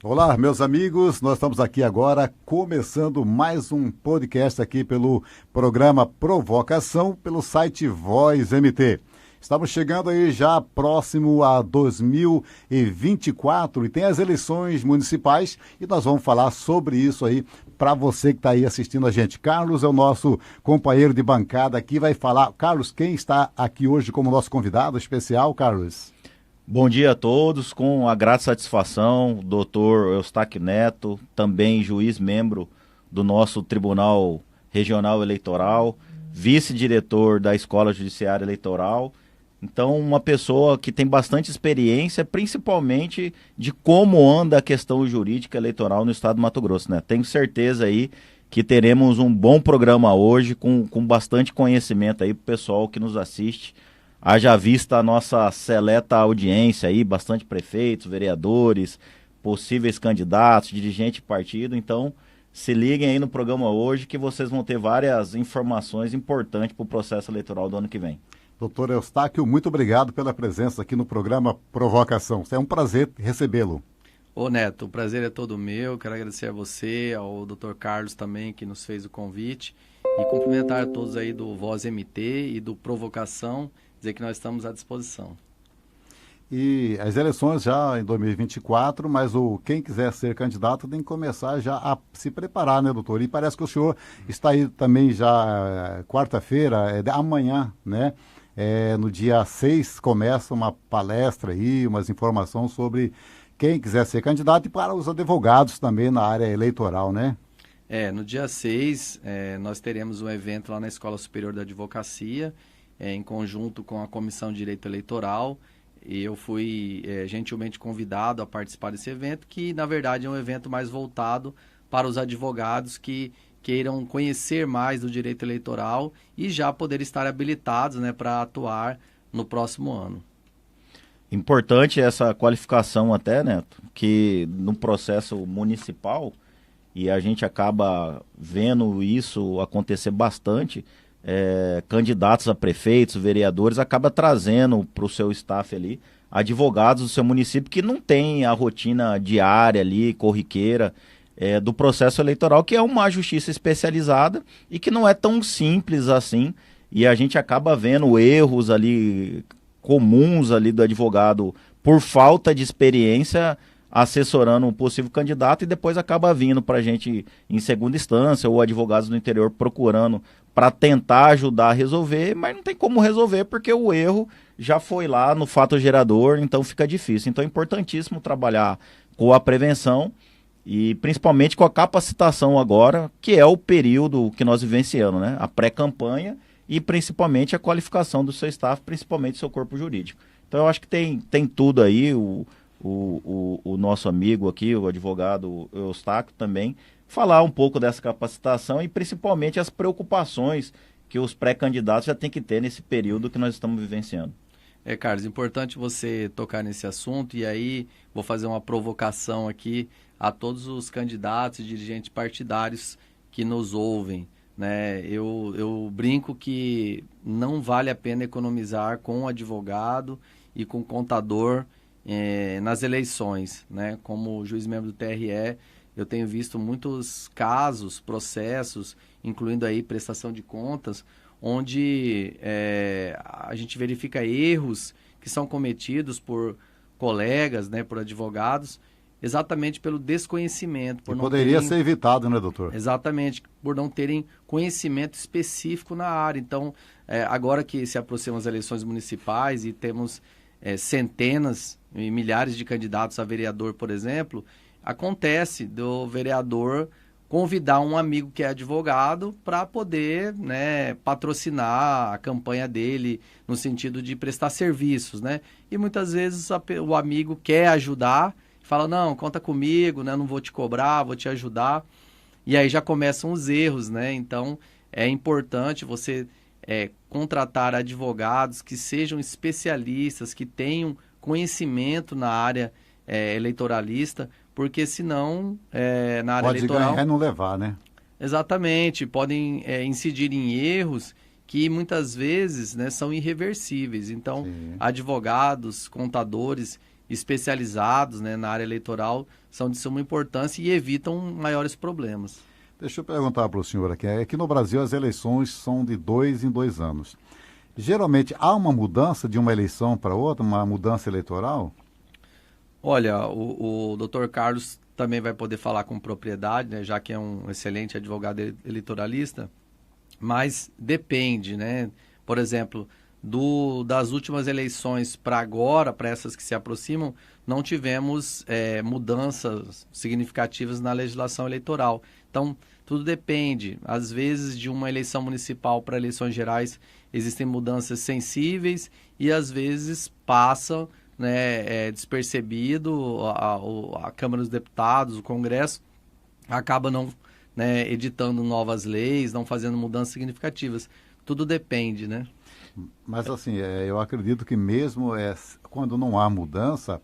Olá, meus amigos, nós estamos aqui agora começando mais um podcast aqui pelo programa Provocação, pelo site Voz MT. Estamos chegando aí já próximo a 2024 e tem as eleições municipais e nós vamos falar sobre isso aí para você que está aí assistindo a gente. Carlos é o nosso companheiro de bancada aqui, vai falar. Carlos, quem está aqui hoje como nosso convidado especial, Carlos? Bom dia a todos, com a grata satisfação, doutor Eustáquio Neto, também juiz membro do nosso Tribunal Regional Eleitoral, vice-diretor da Escola Judiciária Eleitoral. Então, uma pessoa que tem bastante experiência, principalmente de como anda a questão jurídica eleitoral no estado do Mato Grosso, né? Tenho certeza aí que teremos um bom programa hoje, com bastante conhecimento aí para o pessoal que nos assiste. Haja vista a nossa seleta audiência aí, bastante prefeitos, vereadores, possíveis candidatos, dirigentes de partido. Então, se liguem aí no programa hoje que vocês vão ter várias informações importantes para o processo eleitoral do ano que vem. Doutor Eustáquio, muito obrigado pela presença aqui no programa Provocação. É um prazer recebê-lo. Ô Neto, o prazer é todo meu. Quero agradecer a você, ao doutor Carlos também, que nos fez o convite. E cumprimentar a todos aí do Voz MT e do Provocação, dizer que nós estamos à disposição. E as eleições já em 2024, mas quem quiser ser candidato tem que começar já a se preparar, né, doutor? E parece que o senhor está aí também já quarta-feira, amanhã, né? No dia 6 começa uma palestra aí, umas informações sobre quem quiser ser candidato e para os advogados também na área eleitoral, né? No dia 6 nós teremos um evento lá na Escola Superior da Advocacia, em conjunto com a Comissão de Direito Eleitoral, e eu fui gentilmente convidado a participar desse evento, que na verdade é um evento mais voltado para os advogados que queiram conhecer mais do direito eleitoral e já poder estar habilitados, né, para atuar no próximo ano. Importante essa qualificação até, Neto, que no processo municipal, e a gente acaba vendo isso acontecer bastante, candidatos a prefeitos, vereadores, acaba trazendo para o seu staff ali advogados do seu município que não tem a rotina diária ali, corriqueira, do processo eleitoral, que é uma justiça especializada e que não é tão simples assim, e a gente acaba vendo erros ali comuns ali do advogado por falta de experiência assessorando um possível candidato e depois acaba vindo para a gente em segunda instância ou advogados do interior procurando para tentar ajudar a resolver, mas não tem como resolver porque o erro já foi lá no fato gerador, então fica difícil. Então é importantíssimo trabalhar com a prevenção e principalmente com a capacitação agora, que é o período que nós vivenciamos, né? A pré-campanha e principalmente a qualificação do seu staff, principalmente do seu corpo jurídico. Então eu acho que tem tudo aí, o nosso amigo aqui, o advogado Eustáquio também, falar um pouco dessa capacitação e principalmente as preocupações que os pré-candidatos já têm que ter nesse período que nós estamos vivenciando. Carlos, importante você tocar nesse assunto e aí vou fazer uma provocação aqui a todos os candidatos e dirigentes partidários que nos ouvem, né? Eu brinco que não vale a pena economizar com advogado e com contador nas eleições, né? Como juiz membro do TRE, eu tenho visto muitos casos, processos, incluindo aí prestação de contas, onde a gente verifica erros que são cometidos por colegas, né, por advogados, exatamente pelo desconhecimento. Por não poderia terem... ser evitado, né, doutor? Exatamente, por não terem conhecimento específico na área. Então, agora que se aproximam as eleições municipais e temos centenas e milhares de candidatos a vereador, por exemplo, acontece do vereador convidar um amigo que é advogado para poder, né, patrocinar a campanha dele no sentido de prestar serviços, né? E muitas vezes o amigo quer ajudar, fala, não, conta comigo, né, não vou te cobrar, vou te ajudar. E aí já começam os erros, né? Então, é importante você contratar advogados que sejam especialistas, que tenham conhecimento na área eleitoralista, porque senão, na área eleitoral... Pode ganhar e não levar, né? Exatamente, podem incidir em erros que muitas vezes, né, são irreversíveis. Então, advogados, contadores especializados, né, na área eleitoral são de suma importância e evitam maiores problemas. Deixa eu perguntar para o senhor aqui. Aqui no Brasil as eleições são de 2 em 2 anos. Geralmente há uma mudança de uma eleição para outra, uma mudança eleitoral? Olha, o Dr. Carlos também vai poder falar com propriedade, né, já que é um excelente advogado eleitoralista, mas depende, né? Por exemplo, das últimas eleições para agora, para essas que se aproximam, não tivemos mudanças significativas na legislação eleitoral. Então, tudo depende. Às vezes, de uma eleição municipal para eleições gerais, existem mudanças sensíveis e, às vezes, passam, né, despercebido, a Câmara dos Deputados, o Congresso, acaba não, né, editando novas leis, não fazendo mudanças significativas. Tudo depende, né? Mas assim, eu acredito que mesmo quando não há mudança,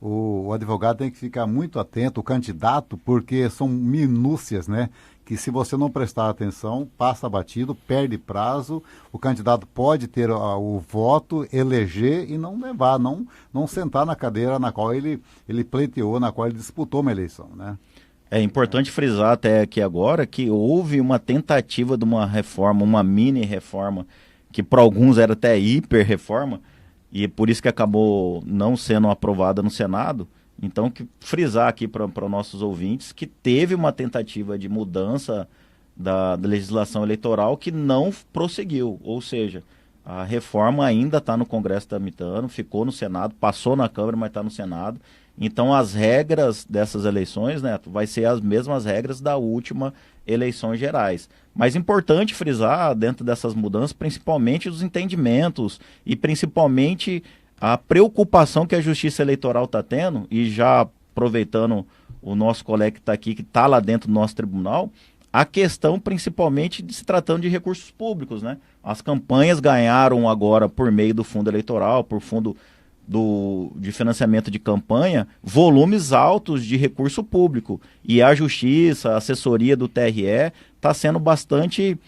o advogado tem que ficar muito atento, o candidato, porque são minúcias, né? Que se você não prestar atenção, passa batido, perde prazo, o candidato pode ter o voto, eleger e não levar, não sentar na cadeira na qual ele pleiteou, na qual ele disputou uma eleição, né? É importante frisar até aqui agora que houve uma tentativa de uma reforma, uma mini reforma, que para alguns era até hiper-reforma, e por isso que acabou não sendo aprovada no Senado. Então, frisar aqui para os nossos ouvintes que teve uma tentativa de mudança da legislação eleitoral que não prosseguiu, ou seja, a reforma ainda está no Congresso tramitando, ficou no Senado, passou na Câmara, mas está no Senado. Então, as regras dessas eleições, né, vai ser as mesmas regras da última eleições gerais. Mas importante frisar, dentro dessas mudanças, principalmente os entendimentos e principalmente a preocupação que a Justiça Eleitoral está tendo, e já aproveitando o nosso colega que está aqui, que está lá dentro do nosso tribunal, a questão principalmente de se tratando de recursos públicos, né? As campanhas ganharam agora, por meio do fundo eleitoral, por fundo de financiamento de campanha, volumes altos de recurso público. E a Justiça, a assessoria do TRE, está sendo bastante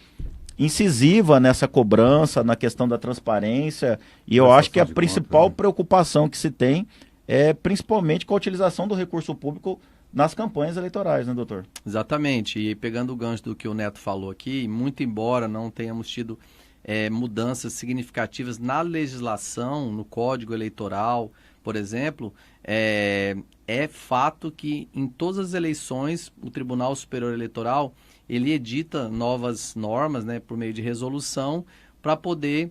incisiva nessa cobrança, na questão da transparência. E eu acho que a principal preocupação que se tem é principalmente com a utilização do recurso público nas campanhas eleitorais, né, doutor? Exatamente. E pegando o gancho do que o Neto falou aqui, muito embora não tenhamos tido mudanças significativas na legislação, no Código Eleitoral, por exemplo, é fato que em todas as eleições o Tribunal Superior Eleitoral ele edita novas normas, né, por meio de resolução para poder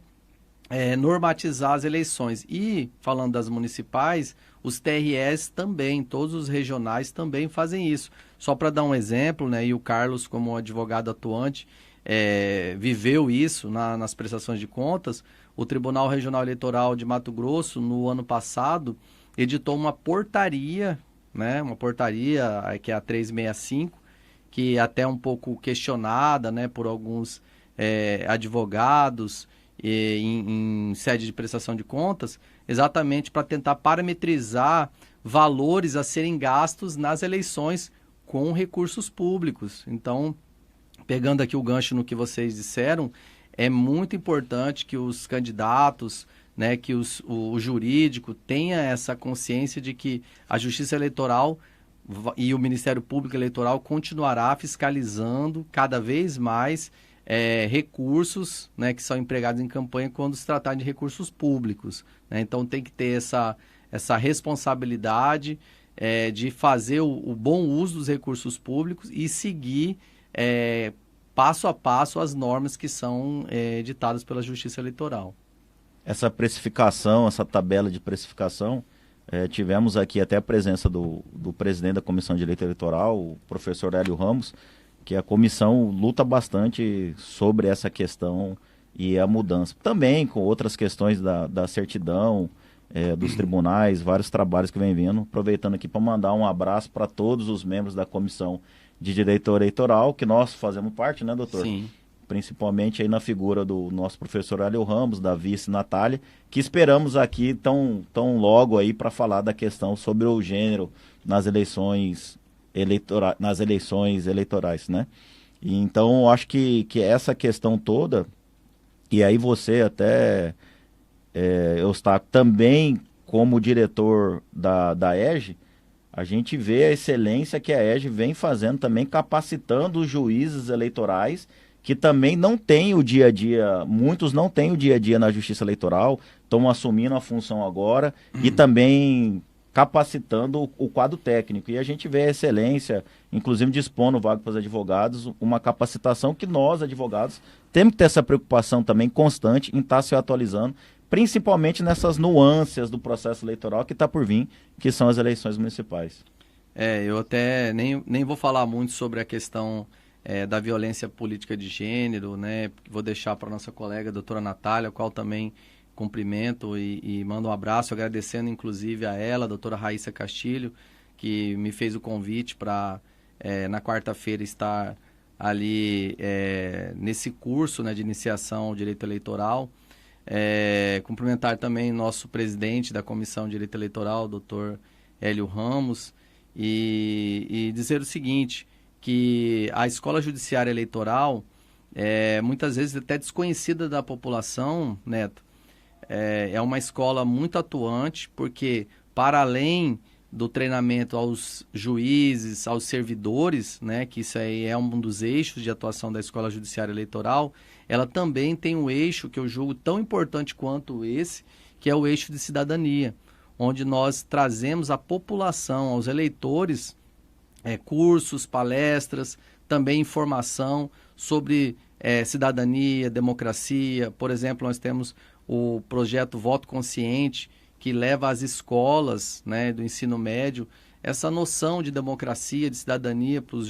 normatizar as eleições. E, falando das municipais, os TREs também, todos os regionais também fazem isso. Só para dar um exemplo, né, e o Carlos, como advogado atuante, viveu isso nas prestações de contas. O Tribunal Regional Eleitoral de Mato Grosso, no ano passado, editou uma portaria, né, uma portaria que é a 365, que é até um pouco questionada, né, por alguns advogados em sede de prestação de contas, exatamente para tentar parametrizar valores a serem gastos nas eleições com recursos públicos. Então, pegando aqui o gancho no que vocês disseram, é muito importante que os candidatos, né, que o jurídico tenha essa consciência de que a Justiça Eleitoral e o Ministério Público Eleitoral continuará fiscalizando cada vez mais recursos, né, que são empregados em campanha quando se tratar de recursos públicos, né? Então tem que ter essa responsabilidade de fazer o bom uso dos recursos públicos e seguir passo a passo as normas que são ditadas pela Justiça Eleitoral. Essa precificação, essa tabela de precificação, tivemos aqui até a presença do presidente da Comissão de Direito Eleitoral, o professor Hélio Ramos, que a comissão luta bastante sobre essa questão e a mudança. Também com outras questões da certidão, dos tribunais, vários trabalhos que vem vindo. Aproveitando aqui para mandar um abraço para todos os membros da Comissão de Direito Eleitoral, que nós fazemos parte, né, doutor? Sim. Principalmente aí na figura do nosso professor Hélio Ramos, da vice Natália, que esperamos aqui tão logo aí para falar da questão sobre o gênero nas eleições eleitorais, né? E então, eu acho que essa questão toda, e aí você até, Eustáquio, também como diretor da EGE, a gente vê a excelência que a EGE vem fazendo também, capacitando os juízes eleitorais, que também não têm o dia a dia, muitos não têm o dia a dia na justiça eleitoral, estão assumindo a função agora e também capacitando o quadro técnico. E a gente vê a excelência, inclusive dispondo vaga para os advogados, uma capacitação que nós, advogados, temos que ter essa preocupação também constante em estar se atualizando, principalmente nessas nuances do processo eleitoral que está por vir, que são as eleições municipais. Eu até nem vou falar muito sobre a questão da violência política de gênero, né? Vou deixar para a nossa colega, a doutora Natália, a qual também cumprimento e mando um abraço, agradecendo inclusive a ela, a doutora Raíssa Castilho, que me fez o convite para, na quarta-feira, estar ali nesse curso, né, de iniciação ao direito eleitoral. Cumprimentar também nosso presidente da Comissão de Direito Eleitoral, doutor Hélio Ramos, e dizer o seguinte, que a Escola Judiciária Eleitoral muitas vezes até desconhecida da população, Neto, é uma escola muito atuante, porque para além do treinamento aos juízes, aos servidores, né, que isso aí é um dos eixos de atuação da Escola Judiciária Eleitoral, ela também tem um eixo que eu julgo tão importante quanto esse, que é o eixo de cidadania, onde nós trazemos à população, aos eleitores, cursos, palestras, também informação sobre cidadania, democracia. Por exemplo, nós temos o projeto Voto Consciente, que leva às escolas, né, do ensino médio essa noção de democracia, de cidadania para os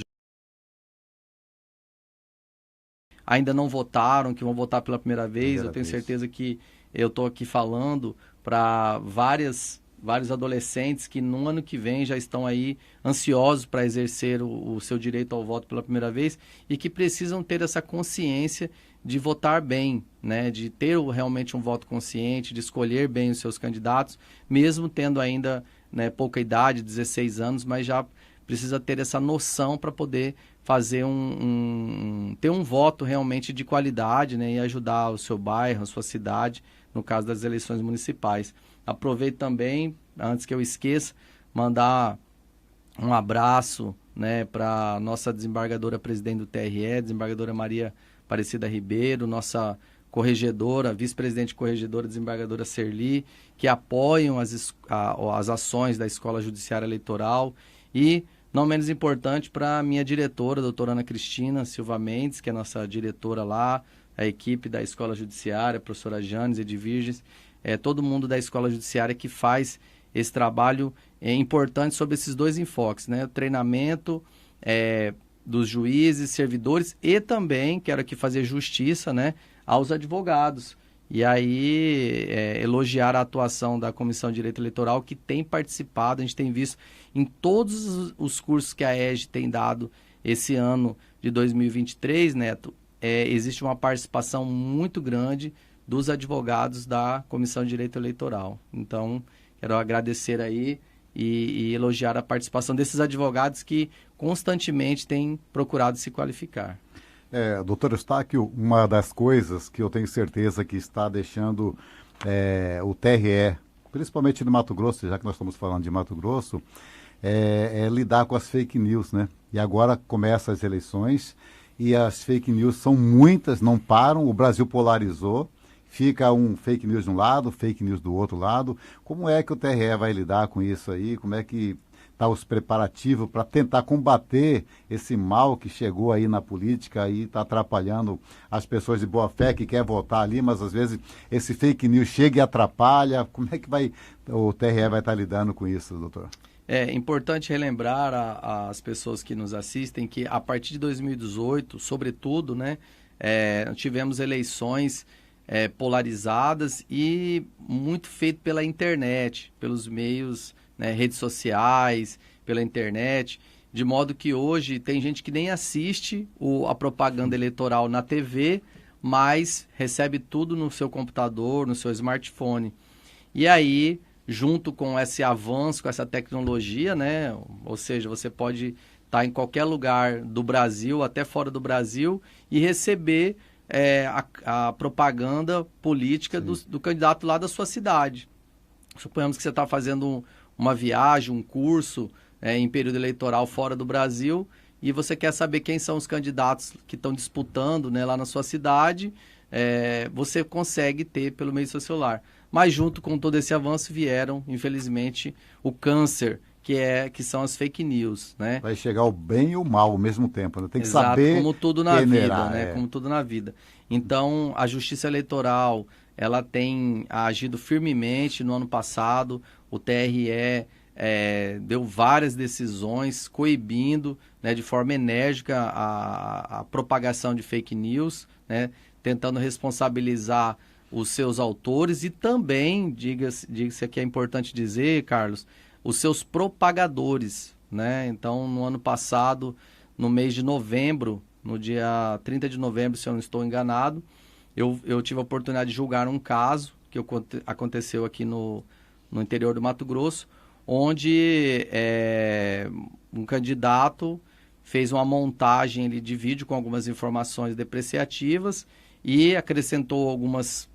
ainda não votaram, que vão votar pela primeira vez. Eu tenho certeza que eu estou aqui falando para vários adolescentes que no ano que vem já estão aí ansiosos para exercer o seu direito ao voto pela primeira vez e que precisam ter essa consciência de votar bem, né? De ter realmente um voto consciente, de escolher bem os seus candidatos, mesmo tendo ainda, né, pouca idade, 16 anos, mas já precisa ter essa noção para poder fazer ter um voto realmente de qualidade, né, e ajudar o seu bairro, a sua cidade, no caso das eleições municipais. Aproveito também, antes que eu esqueça, mandar um abraço, né, para nossa desembargadora presidente do TRE, desembargadora Maria Aparecida Ribeiro, nossa corregedora, vice-presidente corregedora, desembargadora Serli, que apoiam as ações da Escola Judiciária Eleitoral. E, não menos importante, para a minha diretora, a doutora Ana Cristina Silva Mendes, que é nossa diretora lá, a equipe da Escola Judiciária, a professora Janes e de Virgens, todo mundo da Escola Judiciária que faz esse trabalho importante sobre esses dois enfoques, né? O treinamento dos juízes, servidores e também, quero aqui fazer justiça, né, aos advogados. E aí, elogiar a atuação da Comissão de Direito Eleitoral, que tem participado, a gente tem visto em todos os cursos que a EGE tem dado esse ano de 2023, Neto, existe uma participação muito grande dos advogados da Comissão de Direito Eleitoral. Então, quero agradecer aí e elogiar a participação desses advogados que constantemente têm procurado se qualificar. Doutor Eustáquio, uma das coisas que eu tenho certeza que está deixando o TRE, principalmente no Mato Grosso, já que nós estamos falando de Mato Grosso, é lidar com as fake news, né? E agora começam as eleições e as fake news são muitas, não param, o Brasil polarizou, fica um fake news de um lado, fake news do outro lado. Como é que o TRE vai lidar com isso aí? Como é que está os preparativos para tentar combater esse mal que chegou aí na política e está atrapalhando as pessoas de boa fé que querem votar ali, mas às vezes esse fake news chega e atrapalha. Como é que o TRE vai estar lidando com isso, doutor? É importante relembrar às pessoas que nos assistem que a partir de 2018, sobretudo, né, tivemos eleições polarizadas e muito feito pela internet, pelos meios, né, redes sociais, pela internet, de modo que hoje tem gente que nem assiste a propaganda eleitoral na TV, mas recebe tudo no seu computador, no seu smartphone. E aí, junto com esse avanço, com essa tecnologia, né, ou seja, você pode estar em qualquer lugar do Brasil, até fora do Brasil, e receber a propaganda política do candidato lá da sua cidade. Suponhamos que você está fazendo uma viagem, um curso em período eleitoral fora do Brasil e você quer saber quem são os candidatos que estão disputando, né, lá na sua cidade, você consegue ter pelo meio do seu celular. Mas junto com todo esse avanço vieram, infelizmente, o câncer, que são as fake news, né? Vai chegar o bem e o mal ao mesmo tempo, né? Tem que Exato, saber como tudo na peneirar, vida, né? Como tudo na vida. Então, a Justiça Eleitoral, ela tem agido firmemente no ano passado, o TRE deu várias decisões coibindo, né, de forma enérgica a propagação de fake news, né, tentando responsabilizar os seus autores e também, diga-se aqui, é importante dizer, Carlos, os seus propagadores, né? Então, no ano passado, no mês de novembro, no dia 30 de novembro, se eu não estou enganado, eu tive a oportunidade de julgar um caso que aconteceu aqui no interior do Mato Grosso, onde um candidato fez uma montagem ali de vídeo com algumas informações depreciativas e acrescentou algumas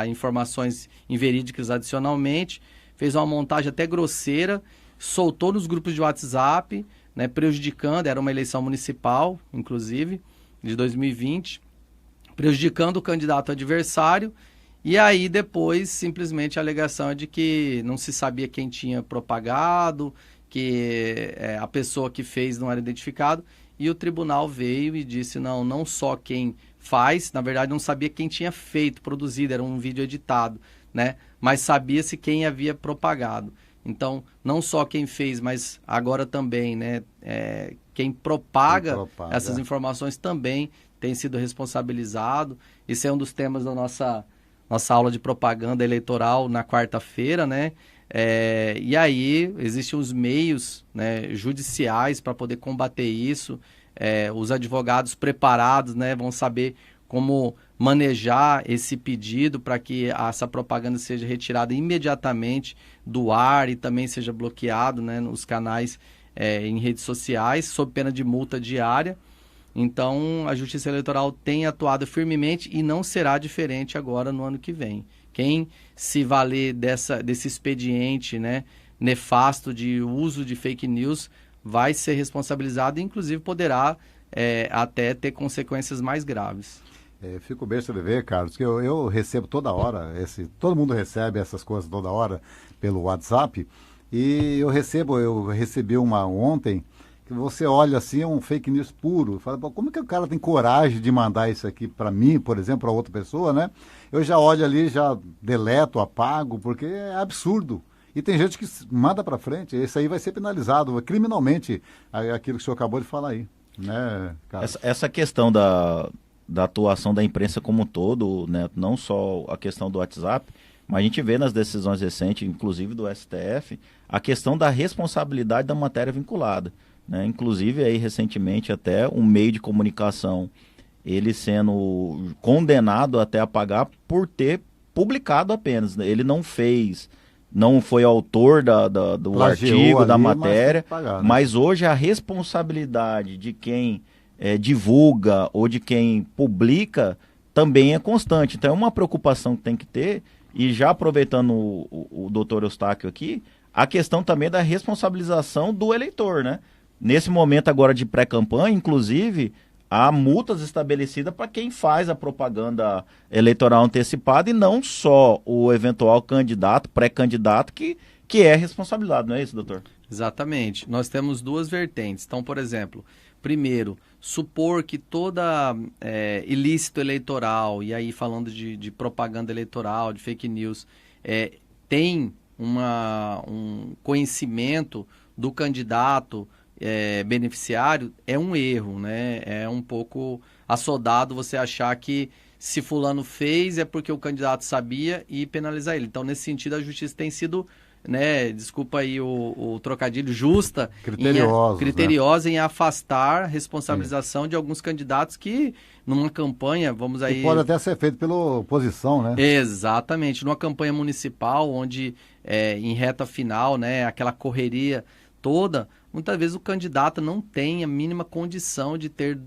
informações inverídicas adicionalmente, fez uma montagem até grosseira, soltou nos grupos de WhatsApp, né, prejudicando, era uma eleição municipal, inclusive, de 2020, prejudicando o candidato adversário, e aí depois simplesmente a alegação é de que não se sabia quem tinha propagado, que a pessoa que fez não era identificado, e o tribunal veio e disse não só quem faz, na verdade não sabia quem tinha feito, produzido, era um vídeo editado, né? Mas sabia-se quem havia propagado. Então, não só quem fez, mas agora também, né? Quem propaga essas informações também tem sido responsabilizado. Isso é um dos temas da nossa aula de propaganda eleitoral na quarta-feira, né? E aí, existem os meios, né, judiciais para poder combater isso. Os advogados preparados, né, vão saber como manejar esse pedido para que essa propaganda seja retirada imediatamente do ar e também seja bloqueado, né, nos canais em redes sociais, sob pena de multa diária. Então, a Justiça Eleitoral tem atuado firmemente e não será diferente agora no ano que vem. Quem se valer desse expediente, né, nefasto de uso de fake news vai ser responsabilizado e, inclusive, poderá até ter consequências mais graves. Fico besta de ver, Carlos, que eu recebo toda hora, todo mundo recebe essas coisas toda hora pelo WhatsApp, e eu recebi uma ontem, que você olha assim, é um fake news puro, fala, como é que o cara tem coragem de mandar isso aqui para mim, por exemplo, para outra pessoa, né? Eu já olho ali, já deleto, apago, porque é absurdo. E tem gente que manda para frente, isso aí vai ser penalizado criminalmente, aquilo que o senhor acabou de falar aí, né, Carlos? Essa questão da atuação da imprensa como um todo, né, não só a questão do WhatsApp, mas a gente vê nas decisões recentes, inclusive do STF, a questão da responsabilidade da matéria vinculada, né? Inclusive aí recentemente até um meio de comunicação, ele sendo condenado até a pagar por ter publicado apenas, né? Ele não foi autor do Plagiou artigo, ali, da matéria, pagar, né? Mas hoje a responsabilidade de quem divulga ou de quem publica também é constante. Então é uma preocupação que tem que ter, e já aproveitando o doutor Eustáquio aqui, a questão também da responsabilização do eleitor, né? Nesse momento agora de pré-campanha, inclusive, há multas estabelecidas para quem faz a propaganda eleitoral antecipada e não só o eventual candidato, pré-candidato que é responsabilizado, não é isso, doutor? Exatamente. Nós temos duas vertentes. Então, por exemplo, primeiro, supor que toda ilícito eleitoral, e aí falando de propaganda eleitoral, de fake news, tem um conhecimento do candidato beneficiário, é um erro, né? É um pouco assodado você achar que se fulano fez é porque o candidato sabia e penalizar ele. Então, nesse sentido, a justiça tem sido, né, desculpa aí o trocadilho, justa, criteriosa em afastar responsabilização de alguns candidatos que, numa campanha, vamos aí... E pode até ser feito pela oposição, né? Exatamente, numa campanha municipal, onde em reta final, né, aquela correria toda, muitas vezes o candidato não tem a mínima condição de ter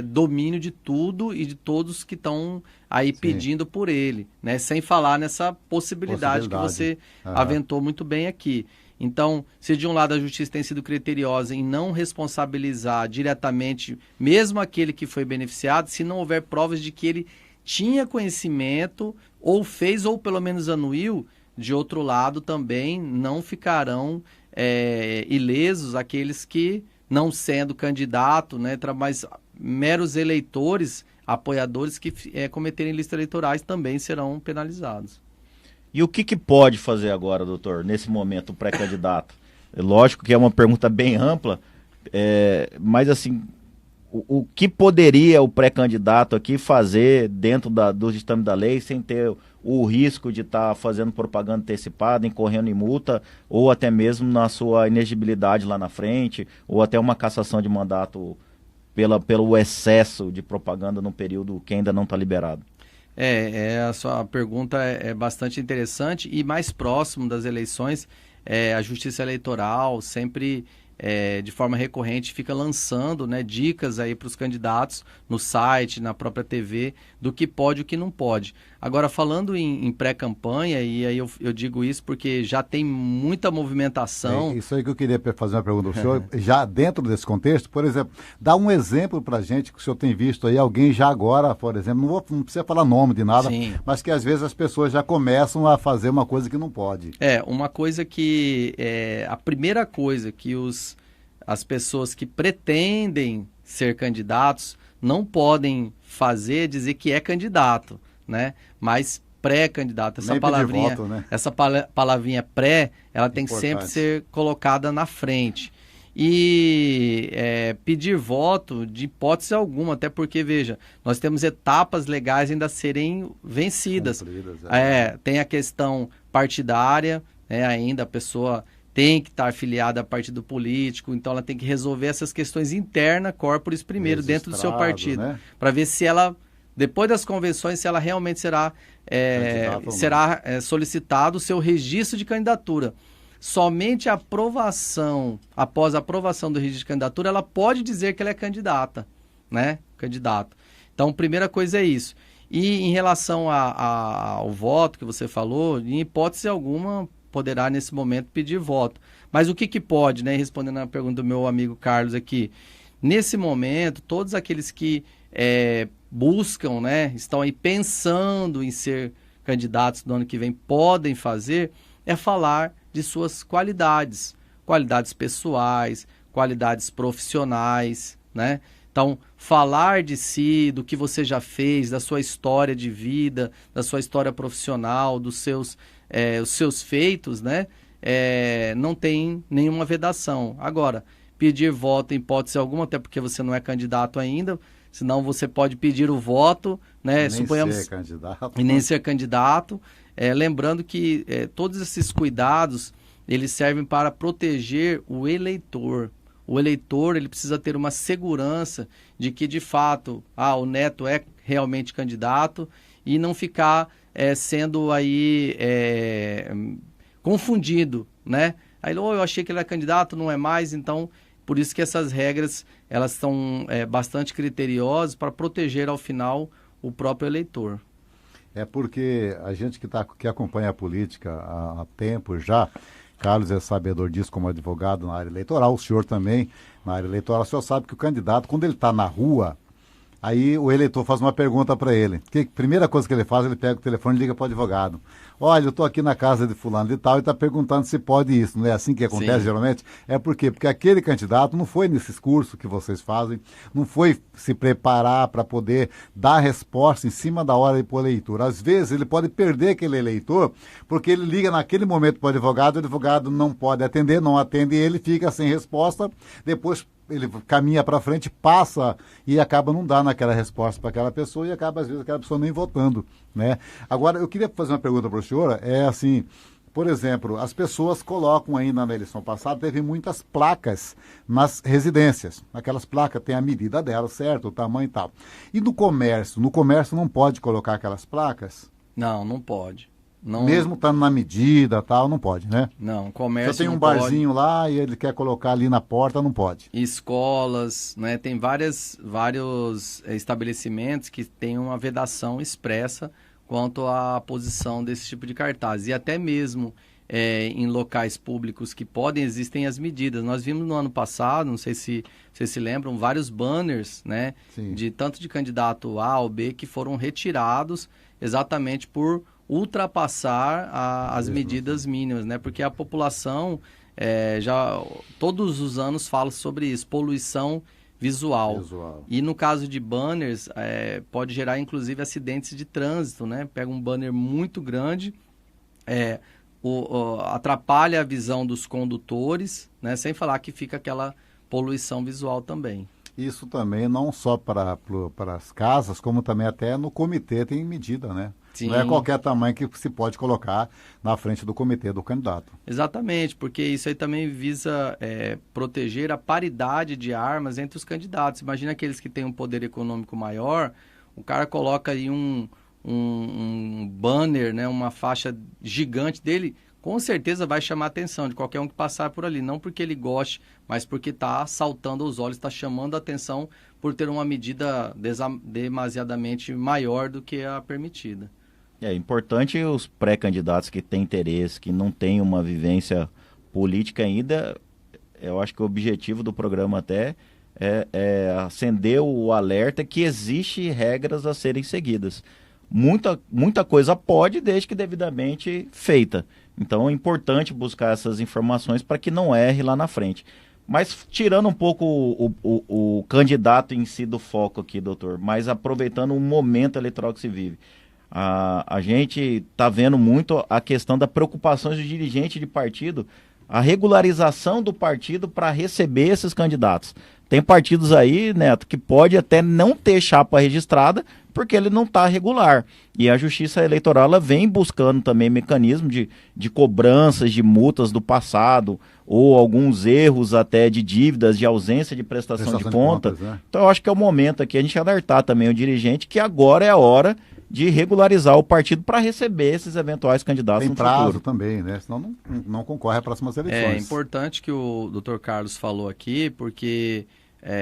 domínio de tudo e de todos que estão aí pedindo por ele, né? Sem falar nessa possibilidade que você aventou muito bem aqui. Então, se de um lado a justiça tem sido criteriosa em não responsabilizar diretamente, mesmo aquele que foi beneficiado, se não houver provas de que ele tinha conhecimento, ou fez, ou pelo menos anuiu, de outro lado também não ficarão ilesos aqueles que, não sendo candidato, né, mas meros eleitores, apoiadores que cometerem ilícitos eleitorais também serão penalizados. E o que pode fazer agora, doutor, nesse momento, o pré-candidato? Lógico que é uma pergunta bem ampla, mas assim, o que poderia o pré-candidato aqui fazer dentro do ditame da lei sem ter o risco de estar fazendo propaganda antecipada, incorrendo em multa, ou até mesmo na sua inegibilidade lá na frente, ou até uma cassação de mandato pelo excesso de propaganda no período que ainda não está liberado? A sua pergunta é bastante interessante e mais próximo das eleições, a Justiça Eleitoral sempre, de forma recorrente, fica lançando, né, dicas aí para os candidatos no site, na própria TV, do que pode e o que não pode. Agora, falando em pré-campanha, e aí eu digo isso porque já tem muita movimentação. Isso aí que eu queria fazer uma pergunta ao senhor, já dentro desse contexto, por exemplo, dá um exemplo para a gente que o senhor tem visto aí, alguém já agora, por exemplo, não precisa falar nome de nada, sim, mas que às vezes as pessoas já começam a fazer uma coisa que não pode. Uma coisa que, a primeira coisa que as pessoas que pretendem ser candidatos não podem fazer, dizer que é candidato, né? Mas pré-candidato, essa palavrinha, voto, né? Essa palavrinha pré, ela tem que sempre ser colocada na frente. E pedir voto de hipótese alguma, até porque, veja, nós temos etapas legais ainda a serem vencidas. Tem a questão partidária, né? Ainda a pessoa tem que estar afiliada a partido político, então ela tem que resolver essas questões internas, corporis primeiro, dentro do seu partido, né? Para ver se ela, depois das convenções, se ela realmente será solicitado o seu registro de candidatura. Somente a aprovação, após a aprovação do registro de candidatura, ela pode dizer que ela é candidata, né? Candidato. Então, primeira coisa é isso. E em relação ao voto que você falou, em hipótese alguma, poderá nesse momento pedir voto. Mas o que pode, né? Respondendo à pergunta do meu amigo Carlos aqui, nesse momento, todos aqueles que buscam, né, estão aí pensando em ser candidatos no ano que vem, podem fazer, falar de suas qualidades pessoais, qualidades profissionais, né? Então, falar de si, do que você já fez, da sua história de vida, da sua história profissional, dos seus os seus feitos, né? Não tem nenhuma vedação. Agora, pedir voto em hipótese alguma, até porque você não é candidato ainda, senão você pode pedir o voto, né? E nem ser candidato. Lembrando que todos esses cuidados, eles servem para proteger o eleitor. O eleitor, ele precisa ter uma segurança de que, de fato, o Neto é realmente candidato e não ficar sendo aí confundido, né? Aí, eu achei que ele era candidato, não é mais, então, por isso que essas regras, elas são bastante criteriosas para proteger, ao final, o próprio eleitor. Porque a gente que acompanha a política há tempo já, Carlos é sabedor disso como advogado na área eleitoral, o senhor também na área eleitoral, o senhor sabe que o candidato, quando ele está na rua, aí o eleitor faz uma pergunta para ele. Primeira coisa que ele faz, ele pega o telefone e liga para o advogado. Olha, eu estou aqui na casa de fulano de tal e está perguntando se pode isso. Não é assim que acontece, sim, geralmente? Por quê? Porque aquele candidato não foi nesses cursos que vocês fazem, não foi se preparar para poder dar resposta em cima da hora para o eleitor. Às vezes ele pode perder aquele eleitor porque ele liga naquele momento para o advogado não pode atender, não atende e ele fica sem resposta, depois ele caminha para frente, passa e acaba não dando aquela resposta para aquela pessoa e acaba, às vezes, aquela pessoa nem votando, né? Agora, eu queria fazer uma pergunta para o senhor, assim, por exemplo, as pessoas colocam ainda na eleição passada, teve muitas placas nas residências, aquelas placas têm a medida delas, certo? O tamanho e tal. E no comércio não pode colocar aquelas placas? Não pode. Não, mesmo estando na medida tal, não pode, né? não, Se comércio eu tenho não um pode. barzinho lá e ele quer colocar ali na porta, não pode. Escolas, né? Tem vários estabelecimentos que têm uma vedação expressa quanto à posição desse tipo de cartaz. E até mesmo em locais públicos que podem, existem as medidas. Nós vimos no ano passado, não sei se vocês se lembram, vários banners, né? Sim. Tanto de candidato A ou B que foram retirados exatamente por ultrapassar as medidas mínimas, né? Porque a população já todos os anos fala sobre isso, poluição visual. E no caso de banners, pode gerar inclusive acidentes de trânsito, né? Pega um banner muito grande, atrapalha a visão dos condutores, né? Sem falar que fica aquela poluição visual também. Isso também não só para as casas, como também até no comitê tem medida, né? Sim. Não é qualquer tamanho que se pode colocar na frente do comitê do candidato. Exatamente, porque isso aí também visa proteger a paridade de armas entre os candidatos. Imagina aqueles que têm um poder econômico maior, o cara coloca aí um banner, né, uma faixa gigante dele, com certeza vai chamar a atenção de qualquer um que passar por ali. Não porque ele goste, mas porque está saltando aos olhos, está chamando a atenção por ter uma medida demasiadamente maior do que a permitida. É importante os pré-candidatos que têm interesse, que não têm uma vivência política ainda. Eu acho que o objetivo do programa até é acender o alerta que existe regras a serem seguidas. Muita coisa pode, desde que devidamente feita. Então é importante buscar essas informações para que não erre lá na frente. Mas tirando um pouco o candidato em si do foco aqui, doutor, mas aproveitando o momento eleitoral que se vive. A gente está vendo muito a questão da preocupação do dirigente de partido, a regularização do partido para receber esses candidatos. Tem partidos aí, Neto, que pode até não ter chapa registrada porque ele não está regular. E a Justiça Eleitoral ela vem buscando também mecanismo de cobranças de multas do passado ou alguns erros até de dívidas, de ausência de prestação de contas, né? Então eu acho que é o momento aqui a gente alertar também o dirigente que agora é a hora de regularizar o partido para receber esses eventuais candidatos no futuro. Tem prazo também, né? Senão não concorre às próximas eleições. É importante que o Dr. Carlos falou aqui, porque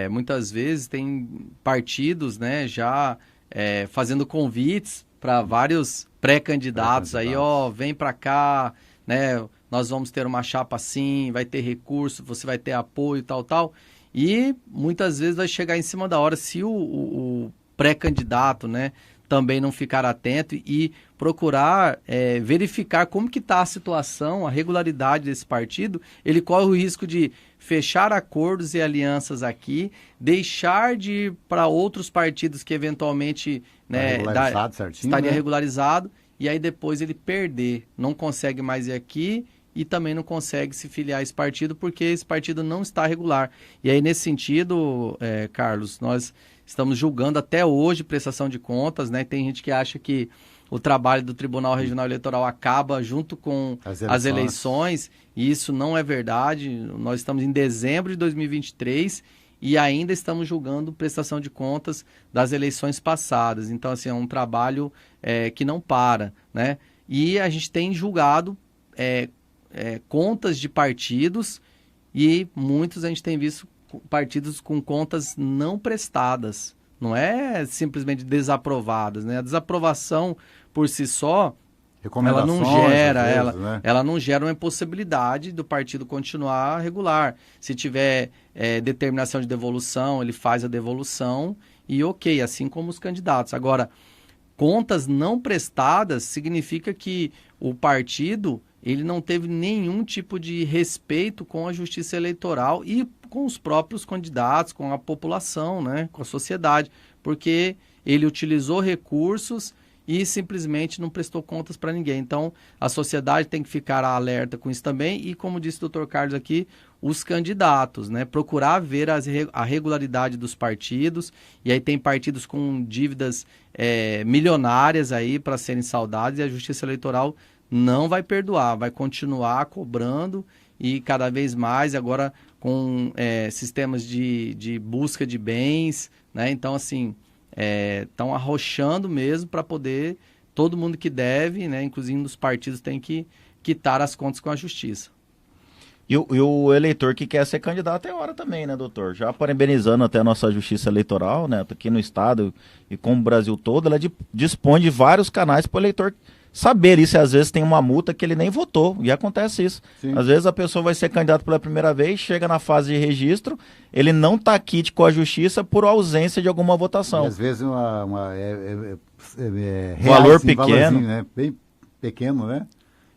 muitas vezes tem partidos, né, já fazendo convites para vários pré-candidatos aí, vem para cá, né, nós vamos ter uma chapa assim, vai ter recurso, você vai ter apoio, tal, e muitas vezes vai chegar em cima da hora se o pré-candidato, né, também não ficar atento e procurar verificar como que está a situação, a regularidade desse partido. Ele corre o risco de fechar acordos e alianças aqui, deixar de ir para outros partidos que eventualmente estaria regularizado, e aí depois ele perder, não consegue mais ir aqui e também não consegue se filiar a esse partido porque esse partido não está regular. E aí nesse sentido, Carlos, nós estamos julgando até hoje prestação de contas, né? Tem gente que acha que o trabalho do Tribunal Regional Eleitoral acaba junto com as eleições, e isso não é verdade. Nós estamos em dezembro de 2023 e ainda estamos julgando prestação de contas das eleições passadas. Então, assim, é um trabalho que não para, né? E a gente tem julgado contas de partidos e muitos a gente tem visto partidos com contas não prestadas, não é simplesmente desaprovadas, né? A desaprovação por si só, ela não gera, ela não gera uma impossibilidade do partido continuar regular. Se tiver determinação de devolução, ele faz a devolução e ok, assim como os candidatos. Agora, contas não prestadas significa que o partido ele não teve nenhum tipo de respeito com a justiça eleitoral e com os próprios candidatos, com a população, né, com a sociedade, porque ele utilizou recursos e simplesmente não prestou contas para ninguém. Então, a sociedade tem que ficar alerta com isso também e, como disse o Dr. Carlos aqui, os candidatos, né, procurar ver a regularidade dos partidos, e aí tem partidos com dívidas milionárias aí para serem saldadas, e a Justiça Eleitoral não vai perdoar, vai continuar cobrando e cada vez mais, agora com sistemas de busca de bens, né? Então, assim, estão arrochando mesmo para poder todo mundo que deve, né, inclusive os partidos, tem que quitar as contas com a justiça. E o eleitor que quer ser candidato é hora também, né, doutor? Já parabenizando até a nossa justiça eleitoral, né, aqui no estado e como o Brasil todo, ela dispõe de vários canais para o eleitor saber isso. Às vezes tem uma multa que ele nem votou, e acontece isso. Sim. Às vezes a pessoa vai ser candidato pela primeira vez, chega na fase de registro, ele não está quite com a justiça por ausência de alguma votação. E às vezes valor assim, pequeno. Né? Bem pequeno, né?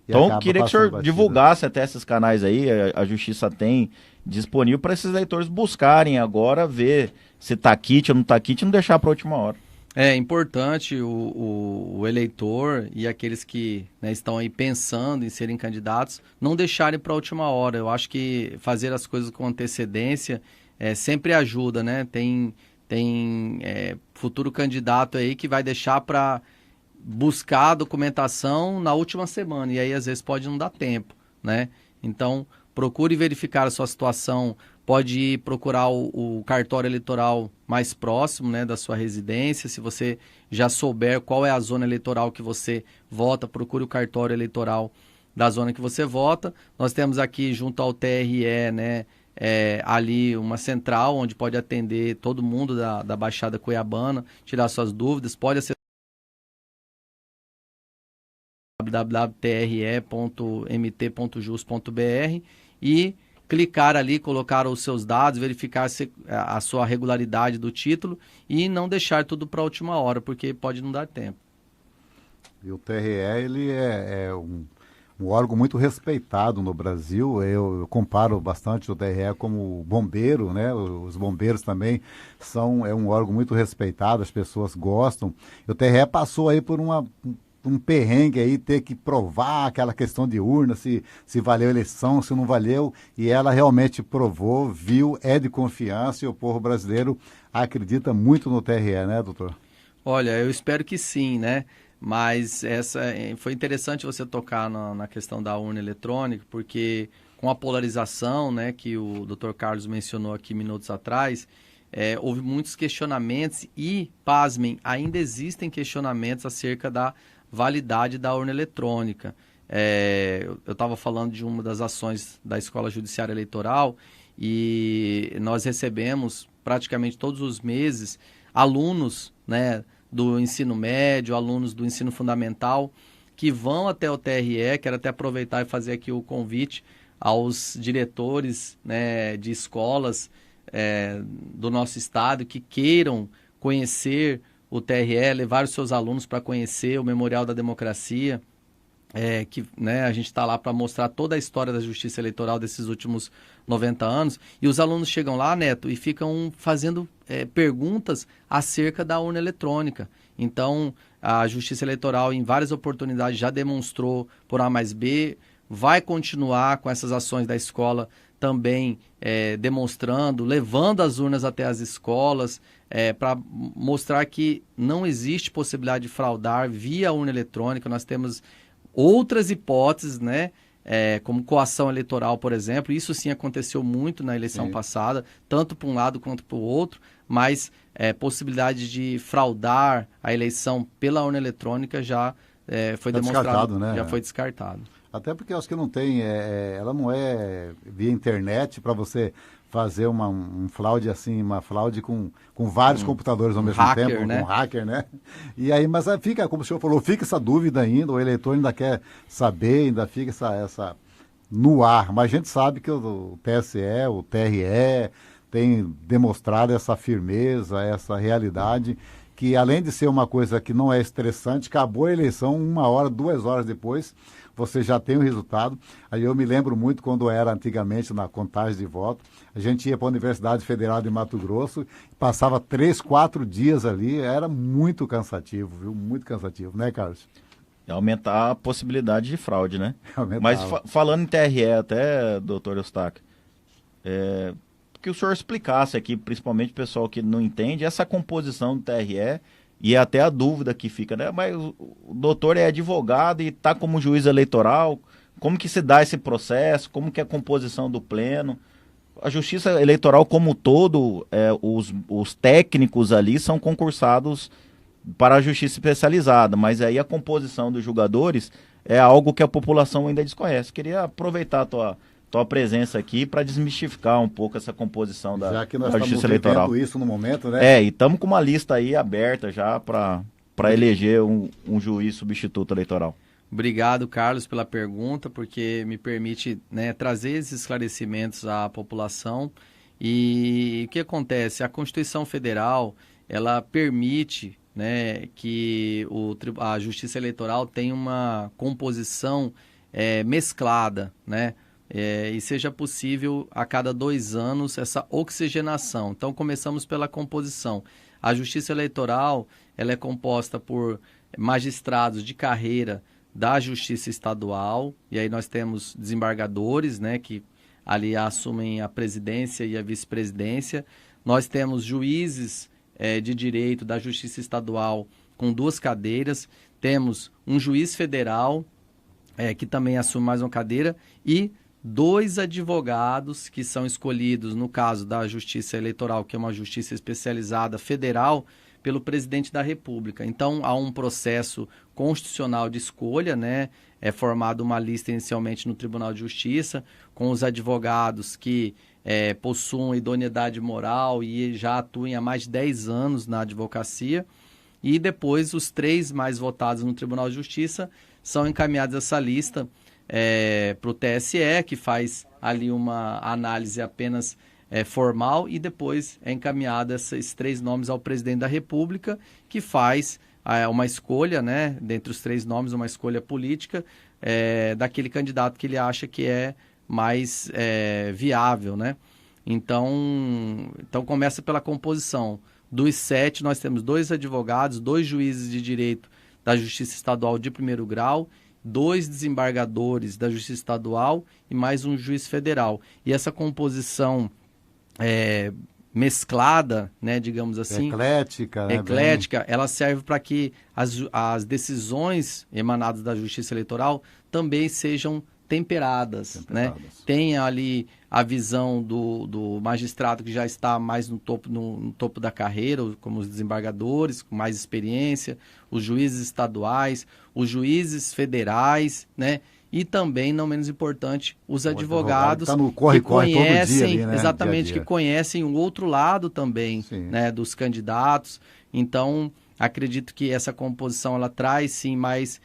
Então, queria que o senhor divulgasse até esses canais aí, a Justiça tem disponível para esses eleitores buscarem agora, ver se está quite ou não está quite e não deixar para a última hora. É importante o eleitor e aqueles que, né, estão aí pensando em serem candidatos não deixarem para a última hora. Eu acho que fazer as coisas com antecedência sempre ajuda, né? Tem futuro candidato aí que vai deixar para buscar a documentação na última semana, e aí às vezes pode não dar tempo, né? Então, procure verificar a sua situação, pode ir procurar o cartório eleitoral mais próximo, né, da sua residência. Se você já souber qual é a zona eleitoral que você vota, procure o cartório eleitoral da zona que você vota. Nós temos aqui junto ao TRE, né, ali uma central onde pode atender todo mundo da Baixada Cuiabana, tirar suas dúvidas, pode acessar www.tre.mt.jus.br e clicar ali, colocar os seus dados, verificar a sua regularidade do título e não deixar tudo para a última hora, porque pode não dar tempo. E o TRE, ele é um órgão muito respeitado no Brasil. Eu comparo bastante o TRE como bombeiro, né? Os bombeiros também é um órgão muito respeitado, as pessoas gostam. E o TRE passou aí por um perrengue aí, ter que provar aquela questão de urna, se valeu a eleição, se não valeu, e ela realmente provou, viu, é de confiança, e o povo brasileiro acredita muito no TRE, né, doutor? Olha, eu espero que sim, né? Mas foi interessante você tocar na questão da urna eletrônica, porque com a polarização, né, que o doutor Carlos mencionou aqui minutos atrás, houve muitos questionamentos e, pasmem, ainda existem questionamentos acerca da validade da urna eletrônica. Eu estava falando de uma das ações da Escola Judiciária Eleitoral e nós recebemos praticamente todos os meses alunos, né, do ensino médio, alunos do ensino fundamental que vão até o TRE. Quero até aproveitar e fazer aqui o convite aos diretores, né, de escolas do nosso estado que queiram conhecer o TRE, levar os seus alunos para conhecer o Memorial da Democracia, que, né, a gente está lá para mostrar toda a história da justiça eleitoral desses últimos 90 anos, e os alunos chegam lá, Neto, e ficam fazendo perguntas acerca da urna eletrônica. Então, a justiça eleitoral, em várias oportunidades, já demonstrou por A mais B, vai continuar com essas ações da escola também demonstrando, levando as urnas até as escolas, para mostrar que não existe possibilidade de fraudar via urna eletrônica. Nós temos outras hipóteses, né, como coação eleitoral, por exemplo. Isso sim aconteceu muito na eleição passada, tanto para um lado quanto para o outro, mas possibilidade de fraudar a eleição pela urna eletrônica já foi demonstrado, né? Já foi descartado. Até porque eu acho que não tem, ela não é via internet para você fazer um fraude assim, uma fraude com vários computadores ao mesmo tempo, né? Com um hacker, né? E aí, mas fica, como o senhor falou, fica essa dúvida ainda, o eleitor ainda quer saber, ainda fica essa no ar. Mas a gente sabe que o TSE, o TRE tem demonstrado essa firmeza, essa realidade, que além de ser uma coisa que não é estressante, acabou a eleição 1 hora, 2 horas depois, você já tem o resultado. Aí eu me lembro muito quando era antigamente na contagem de voto, a gente ia para a Universidade Federal de Mato Grosso, passava 3, 4 dias ali, era muito cansativo, viu? Muito cansativo, né, Carlos? Aumentar a possibilidade de fraude, né? Mas falando em TRE até, doutor Eustáquio, que o senhor explicasse aqui, principalmente o pessoal que não entende, essa composição do TRE e até a dúvida que fica, né? Mas o doutor é advogado e está como juiz eleitoral, como que se dá esse processo, como que é a composição do pleno? A justiça eleitoral como um todo, os técnicos ali são concursados para a justiça especializada, mas aí a composição dos julgadores é algo que a população ainda desconhece. Queria aproveitar a tua presença aqui para desmistificar um pouco essa composição da Justiça Eleitoral. Vivendo isso no momento, né? E estamos com uma lista aí aberta já para eleger um juiz substituto eleitoral. Obrigado, Carlos, pela pergunta, porque me permite, né, trazer esses esclarecimentos à população. E o que acontece? A Constituição Federal, ela permite, né, que a Justiça Eleitoral tenha uma composição mesclada, né, e seja possível a cada 2 anos essa oxigenação. Então, começamos pela composição. A Justiça Eleitoral, ela é composta por magistrados de carreira da Justiça Estadual, e aí nós temos desembargadores, né, que ali assumem a presidência e a vice-presidência. Nós temos juízes de direito da Justiça Estadual com 2 cadeiras, temos um juiz federal que também assume mais uma cadeira e 2 advogados que são escolhidos, no caso da Justiça Eleitoral, que é uma justiça especializada federal, pelo presidente da República. Então, há um processo constitucional de escolha, né? É formada uma lista inicialmente no Tribunal de Justiça, com os advogados que possuam idoneidade moral e já atuem há mais de 10 anos na advocacia. E depois, os 3 mais votados no Tribunal de Justiça são encaminhados essa lista para o TSE, que faz ali uma análise apenas formal, e depois é encaminhado esses 3 nomes ao presidente da República, que faz uma escolha, né, dentre os 3 nomes, uma escolha política daquele candidato que ele acha que é mais viável, né? Então começa pela composição. Dos 7, nós temos 2 advogados, 2 juízes de direito da Justiça Estadual de primeiro grau, 2 desembargadores da Justiça Estadual e mais um juiz federal. E essa composição mesclada, né, digamos assim, eclética, ela serve para que as decisões emanadas da Justiça Eleitoral também sejam temperadas. Né? Tenha ali a visão do magistrado que já está mais no topo da carreira, como os desembargadores, com mais experiência, os juízes estaduais, os juízes federais, né? E também, não menos importante, os advogados tá no corre-corre que conhecem, todo dia ali, né? exatamente, dia a dia. Que conhecem o outro lado também, Sim. né, dos candidatos. Então, acredito que essa composição ela traz sim mais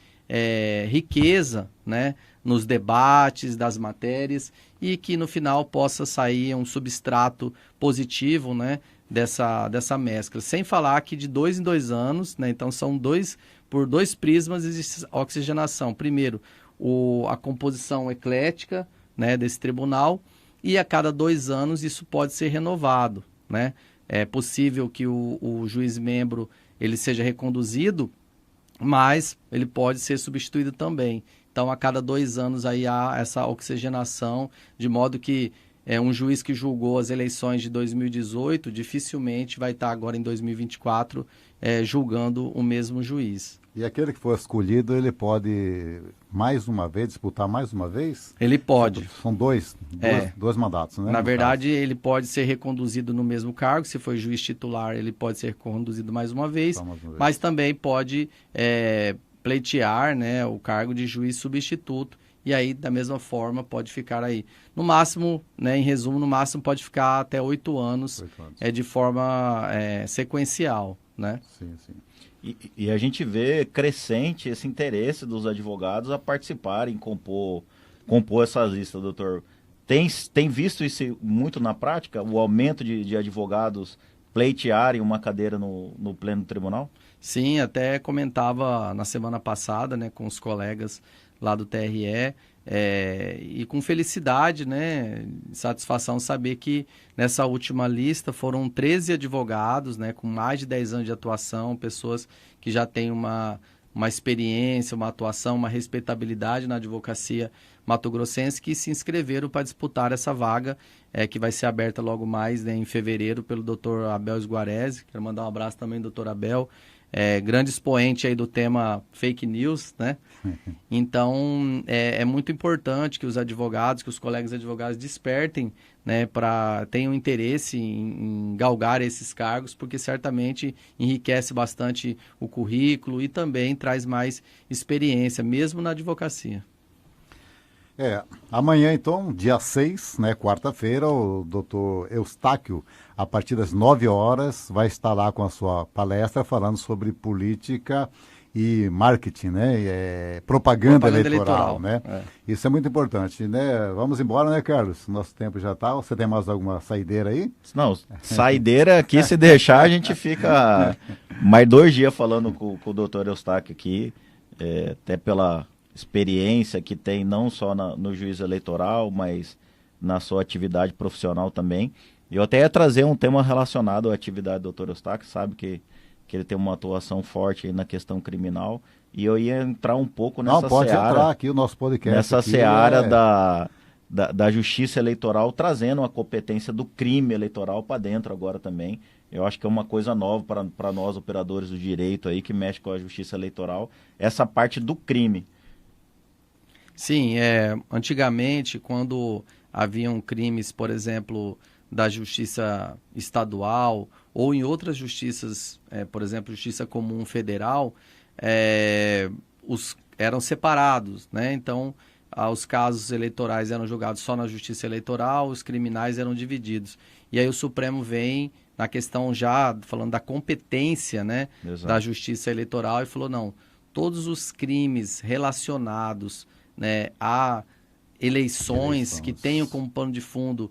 riqueza, né, nos debates das matérias, e que no final possa sair um substrato positivo, né, dessa mescla. Sem falar que de 2 em 2 anos, né, então são por 2 prismas existe oxigenação. Primeiro, a composição eclética, né, desse tribunal, e a cada 2 anos isso pode ser renovado, né? É possível que o juiz membro ele seja reconduzido, mas ele pode ser substituído também. Então, a cada 2 anos aí há essa oxigenação, de modo que um juiz que julgou as eleições de 2018 dificilmente vai estar agora em 2024 julgando o mesmo juiz. E aquele que for escolhido, ele pode disputar mais uma vez? Ele pode. São dois mandatos, né? Na verdade, ele pode ser reconduzido no mesmo cargo. Se for juiz titular, ele pode ser reconduzido mais uma vez. Mas também pode pleitear, né, o cargo de juiz substituto. E aí, da mesma forma, pode ficar aí. No máximo, né, em resumo, no máximo pode ficar até 8 anos, de forma sequencial, né? Sim, sim. E a gente vê crescente esse interesse dos advogados a participarem, compor essas listas, doutor. Tem visto isso muito na prática, o aumento de advogados pleitearem uma cadeira no pleno do tribunal? Sim, até comentava na semana passada, né, com os colegas lá do TRE, e com felicidade, né, satisfação saber que nessa última lista foram 13 advogados, né, com mais de 10 anos de atuação, pessoas que já têm uma experiência, uma atuação, uma respeitabilidade na advocacia mato-grossense, que se inscreveram para disputar essa vaga, que vai ser aberta logo mais, né, em fevereiro, pelo doutor Abel Sguarese. Quero mandar um abraço também, doutor Abel, grande expoente aí do tema fake news, né? Então, é muito importante que os advogados, que os colegas advogados despertem, né, tenham interesse em galgar esses cargos, porque certamente enriquece bastante o currículo e também traz mais experiência, mesmo na advocacia. Amanhã, então, dia 6, né, quarta-feira, o doutor Eustáquio, a partir das 9 horas, vai estar lá com a sua palestra falando sobre política e marketing, né, propaganda eleitoral, né? Isso é muito importante, né? Vamos embora, né, Carlos? Nosso tempo já está. Você tem mais alguma saideira aí? Não, saideira aqui, se deixar, a gente fica mais 2 dias falando com o doutor Eustáquio aqui, até pela experiência que tem não só no juízo eleitoral, mas na sua atividade profissional também. Eu até ia trazer um tema relacionado à atividade do Dr. Eustáquio, sabe que ele tem uma atuação forte aí na questão criminal, e eu ia entrar um pouco nessa seara... Não, pode entrar aqui o nosso podcast. Nessa seara da justiça eleitoral, trazendo a competência do crime eleitoral para dentro agora também. Eu acho que é uma coisa nova para nós, operadores do direito aí, que mexe com a justiça eleitoral, essa parte do crime. Sim, antigamente, quando haviam crimes, por exemplo, da justiça estadual ou em outras justiças, por exemplo, justiça comum federal, eram separados, né? Então, os casos eleitorais eram julgados só na justiça eleitoral, os criminais eram divididos. E aí o Supremo vem na questão já, falando da competência, né, da justiça eleitoral, e falou, não, todos os crimes relacionados, né, a eleições que tenham como pano de fundo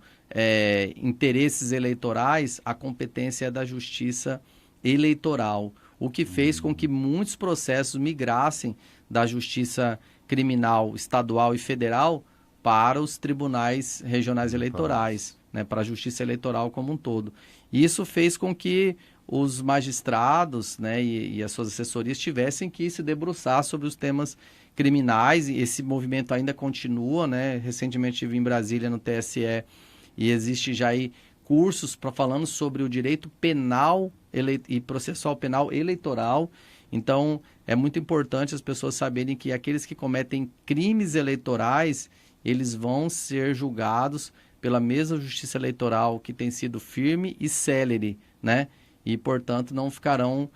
interesses eleitorais, a competência é da justiça eleitoral, o que fez com que muitos processos migrassem da justiça criminal estadual e federal para os tribunais regionais eleitorais, né, para a justiça eleitoral como um todo. Isso fez com que os magistrados, né, e as suas assessorias tivessem que se debruçar sobre os temas criminais, e esse movimento ainda continua, né? Recentemente estive em Brasília no TSE e existe já aí cursos falando sobre o direito penal e processual penal eleitoral. Então, é muito importante as pessoas saberem que aqueles que cometem crimes eleitorais, eles vão ser julgados pela mesma justiça eleitoral que tem sido firme e célere, né? E, portanto, não ficarão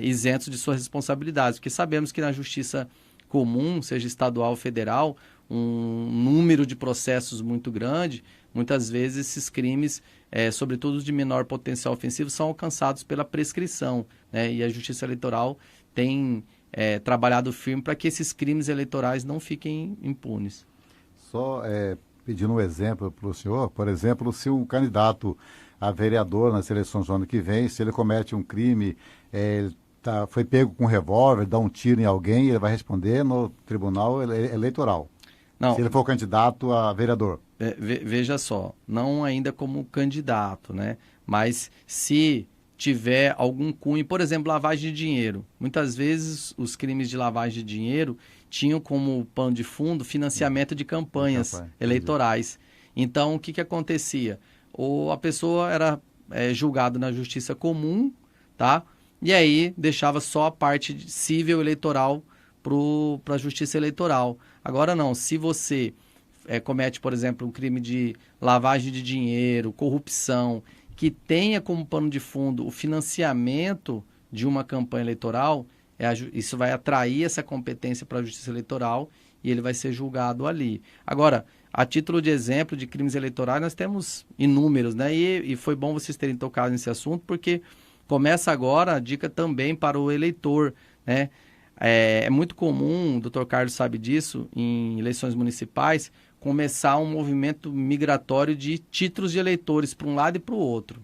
isentos de suas responsabilidades, porque sabemos que na justiça comum, seja estadual ou federal, um número de processos muito grande, muitas vezes esses crimes, sobretudo os de menor potencial ofensivo, são alcançados pela prescrição, né? E a Justiça Eleitoral tem trabalhado firme para que esses crimes eleitorais não fiquem impunes. Só pedindo um exemplo para o senhor, por exemplo, se um candidato a vereador nas eleições do ano que vem, se ele comete um crime, foi pego com um revólver, dá um tiro em alguém, ele vai responder no tribunal eleitoral. Não, se ele for candidato a vereador. Veja só, não ainda como candidato, né? Mas se tiver algum cunho, por exemplo, lavagem de dinheiro. Muitas vezes os crimes de lavagem de dinheiro tinham como pano de fundo financiamento de campanhas eleitorais. Então, o que acontecia? A pessoa era julgada na justiça comum, tá? E aí deixava só a parte civil eleitoral para a justiça eleitoral. Agora não, se você comete, por exemplo, um crime de lavagem de dinheiro, corrupção, que tenha como pano de fundo o financiamento de uma campanha eleitoral, isso vai atrair essa competência para a justiça eleitoral e ele vai ser julgado ali. Agora, a título de exemplo de crimes eleitorais, nós temos inúmeros, né? E foi bom vocês terem tocado nesse assunto, porque começa agora a dica também para o eleitor, né? É muito comum, o Dr. Carlos sabe disso, em eleições municipais, começar um movimento migratório de títulos de eleitores para um lado e para o outro.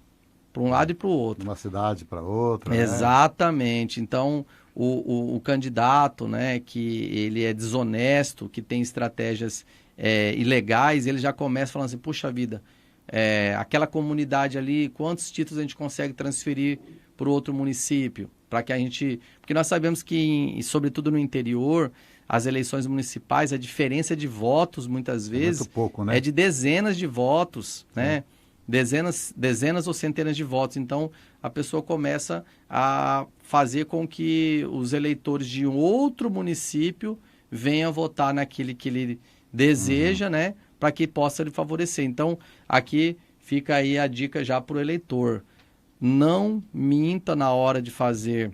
Para um lado e para o outro. Uma cidade para outra. Exatamente. Né? Então, o candidato, né, que ele é desonesto, que tem estratégias ilegais, ele já começa falando assim, puxa vida, aquela comunidade ali, quantos títulos a gente consegue transferir para o outro município? Para que a gente... Porque nós sabemos que, sobretudo no interior, as eleições municipais, a diferença de votos, muitas vezes, muito pouco, né? É de dezenas de votos, né? dezenas ou centenas de votos. Então, a pessoa começa a fazer com que os eleitores de um outro município venham votar naquele que ele deseja, né? Para que possa lhe favorecer. Então, aqui fica aí a dica já para o eleitor. Não minta na hora de fazer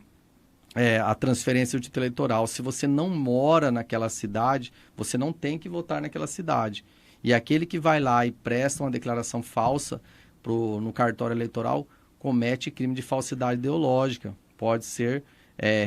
a transferência do título eleitoral. Se você não mora naquela cidade, você não tem que votar naquela cidade. E aquele que vai lá e presta uma declaração falsa no cartório eleitoral comete crime de falsidade ideológica. Pode ser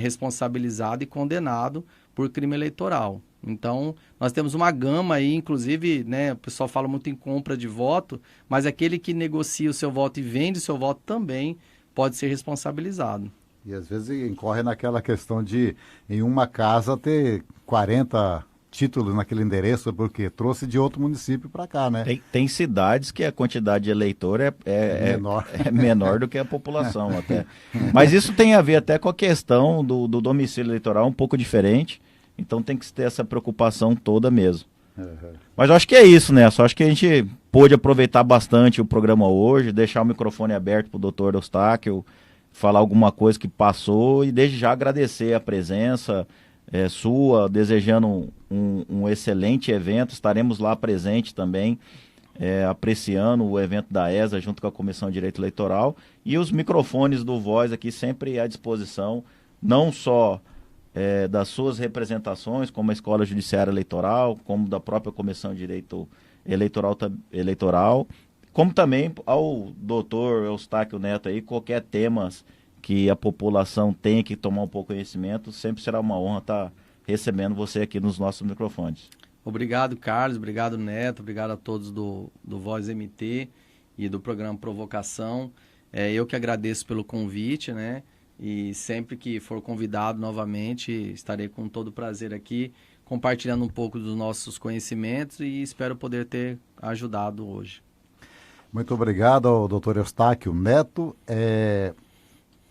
responsabilizado e condenado por crime eleitoral. Então, nós temos uma gama aí, inclusive, né, o pessoal fala muito em compra de voto, mas aquele que negocia o seu voto e vende o seu voto também pode ser responsabilizado. E às vezes incorre naquela questão de, em uma casa, ter 40 títulos naquele endereço, porque trouxe de outro município para cá, né? Tem cidades que a quantidade de eleitor é menor do que a população até. Mas isso tem a ver até com a questão do domicílio eleitoral, um pouco diferente. Então tem que ter essa preocupação toda mesmo. Mas eu acho que é isso, né? Só acho que a gente pôde aproveitar bastante o programa hoje, deixar o microfone aberto para o doutor Eustáquio falar alguma coisa que passou e desde já agradecer a presença sua, desejando um excelente evento. Estaremos lá presente também, apreciando o evento da ESA junto com a Comissão de Direito Eleitoral, e os microfones do Voz aqui sempre à disposição, não só das suas representações, como a Escola Judiciária Eleitoral, como da própria Comissão de Direito Eleitoral, como também ao doutor Eustáquio Neto aí, qualquer temas que a população tenha que tomar um pouco de conhecimento, sempre será uma honra estar recebendo você aqui nos nossos microfones. Obrigado, Carlos, obrigado, Neto, obrigado a todos do Voz MT e do programa Provocação. Eu que agradeço pelo convite, né? E sempre que for convidado novamente, estarei com todo prazer aqui, compartilhando um pouco dos nossos conhecimentos e espero poder ter ajudado hoje. Muito obrigado ao doutor Eustáquio Neto.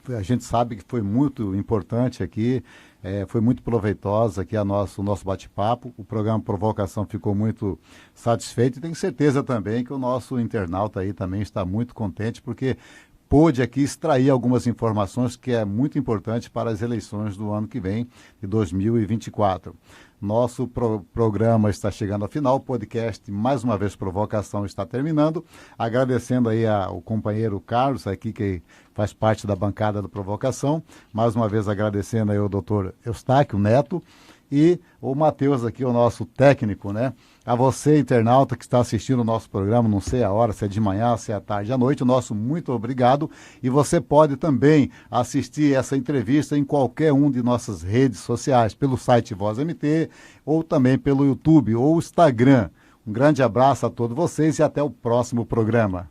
A gente sabe que foi muito importante aqui, foi muito proveitosa aqui o nosso bate-papo. O programa Provocação ficou muito satisfeito e tenho certeza também que o nosso internauta aí também está muito contente, porque pôde aqui extrair algumas informações que é muito importante para as eleições do ano que vem, de 2024. Nosso programa está chegando ao final, o podcast, mais uma vez, Provocação, está terminando. Agradecendo aí ao companheiro Carlos, aqui que faz parte da bancada da Provocação. Mais uma vez agradecendo aí ao doutor Eustáquio Neto e o Matheus aqui, o nosso técnico, né? A você, internauta, que está assistindo o nosso programa, não sei a hora, se é de manhã, se é à tarde, à noite, o nosso muito obrigado. E você pode também assistir essa entrevista em qualquer um de nossas redes sociais, pelo site Voz MT, ou também pelo YouTube ou Instagram. Um grande abraço a todos vocês e até o próximo programa.